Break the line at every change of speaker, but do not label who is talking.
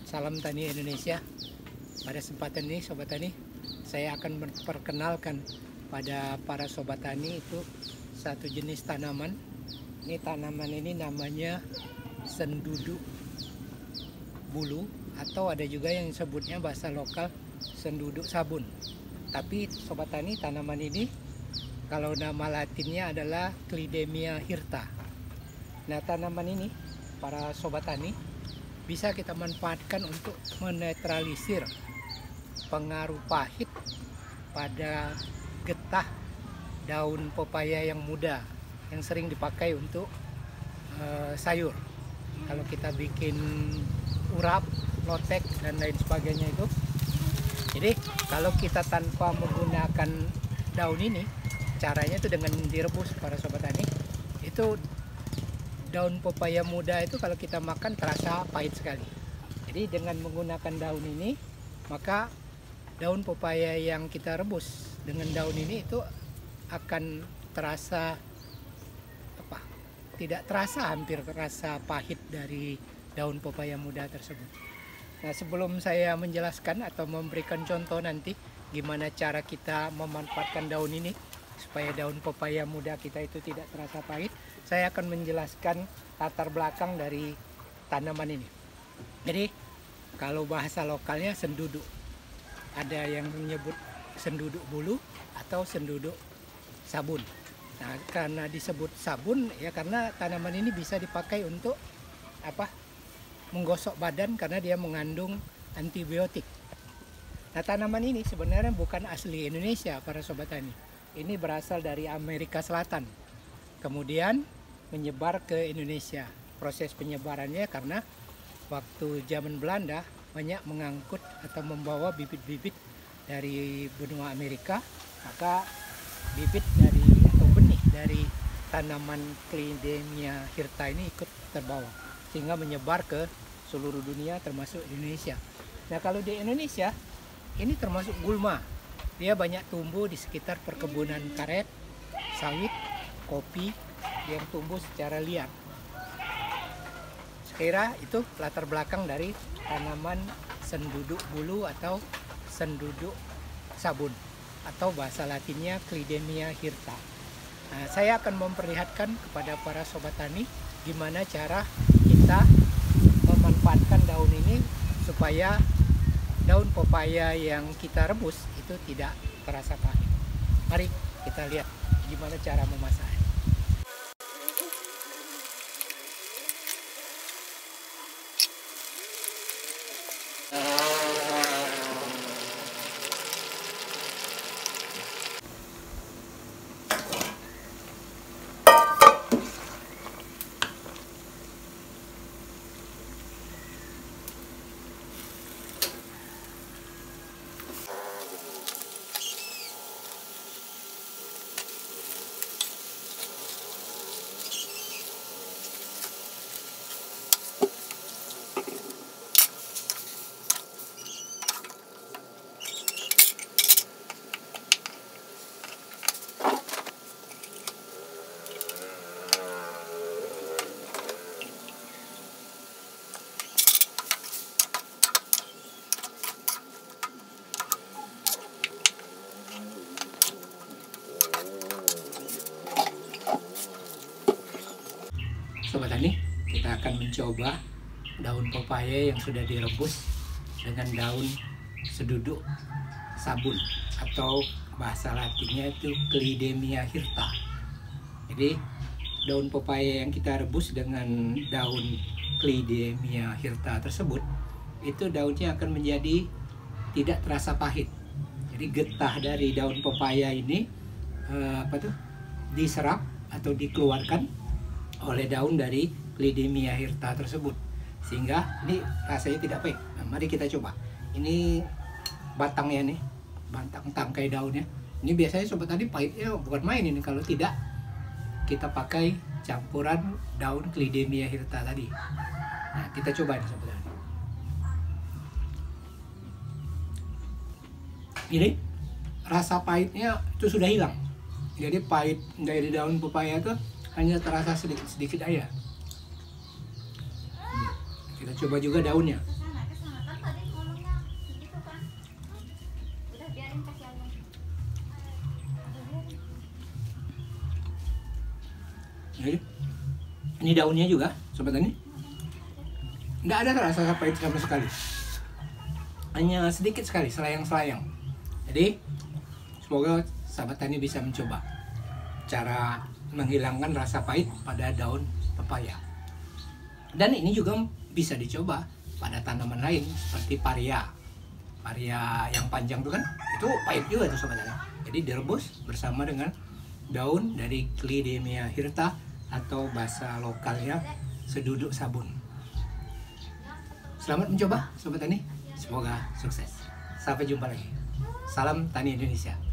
Salam Tani Indonesia. Pada kesempatan ini Sobat Tani, saya akan memperkenalkan pada para Sobat Tani itu satu jenis tanaman. Ini tanaman ini namanya sendudu bulu, atau ada juga yang sebutnya bahasa lokal sendudu sabun. Tapi Sobat Tani, tanaman ini kalau nama latinnya adalah Clidemia hirta. Nah, tanaman ini para Sobat Tani bisa kita manfaatkan untuk menetralisir pengaruh pahit pada getah daun pepaya yang muda yang sering dipakai untuk sayur. Kalau kita bikin urap, lotek, dan lain sebagainya itu. Jadi kalau kita tanpa menggunakan daun ini, caranya itu dengan direbus para Sobat Tani. Itu daun pepaya muda itu kalau kita makan terasa pahit sekali. Jadi dengan menggunakan daun ini, maka daun pepaya yang kita rebus dengan daun ini itu akan terasa tidak terasa, hampir terasa pahit dari daun pepaya muda tersebut. Nah, sebelum saya menjelaskan atau memberikan contoh nanti gimana cara kita memanfaatkan daun ini supaya daun pepaya muda kita itu tidak terasa pahit, saya akan menjelaskan latar belakang dari tanaman ini. Jadi kalau bahasa lokalnya sendudu, ada yang menyebut sendudu bulu atau sendudu sabun. Nah, karena disebut sabun ya karena tanaman ini bisa dipakai untuk menggosok badan karena dia mengandung antibiotik. Nah, tanaman ini sebenarnya bukan asli Indonesia para Sobat Tani. Ini berasal dari Amerika Selatan. Kemudian menyebar ke Indonesia. Proses penyebarannya karena waktu zaman Belanda banyak mengangkut atau membawa bibit-bibit dari benua Amerika, maka bibit dari atau benih dari tanaman Clidemia hirta ini ikut terbawa sehingga menyebar ke seluruh dunia termasuk Indonesia. Nah, kalau di Indonesia ini termasuk gulma. Dia banyak tumbuh di sekitar perkebunan karet, sawit, kopi yang tumbuh secara liar. Sekira itu latar belakang dari tanaman sendudu bulu atau sendudu sabun atau bahasa latinnya Clidemia hirta. Nah, saya akan memperlihatkan kepada para Sobat Tani gimana cara kita memanfaatkan daun ini supaya daun pepaya yang kita rebus itu tidak terasa pahit. Mari kita lihat gimana cara memasaknya. Sobat Tani, kita akan mencoba daun pepaya yang sudah direbus dengan daun sendudu sabun atau bahasa latinnya itu Clidemia hirta. Jadi daun pepaya yang kita rebus dengan daun Clidemia hirta tersebut itu daunnya akan menjadi tidak terasa pahit. Jadi getah dari daun pepaya ini diserap atau dikeluarkan oleh daun dari Clidemia hirta tersebut sehingga ini rasanya tidak pahit. Nah, mari kita coba. Ini batangnya nih, batang tangkai daunnya. Ini biasanya Sobat Tani pahitnya bukan main ini kalau tidak kita pakai campuran daun Clidemia hirta tadi. Nah, kita coba ini Sobat Tani. Ini rasa pahitnya itu sudah hilang. Jadi pahit dari daun pepaya itu hanya terasa sedikit aja. Kita coba juga daunnya. Ini daunnya juga, sobat tani. Nggak ada rasa pahit sama sekali. Hanya sedikit sekali, selayang-selayang. Jadi, semoga sahabat tani bisa mencoba cara menghilangkan rasa pahit pada daun pepaya. Dan ini juga bisa dicoba pada tanaman lain seperti paria. Paria yang panjang itu kan, itu pahit juga tuh sobat tani. Jadi direbus bersama dengan daun dari Clidemia hirta atau bahasa lokalnya seduduk sabun. Selamat mencoba sobat tani, semoga sukses. Sampai jumpa lagi. Salam Tani Indonesia.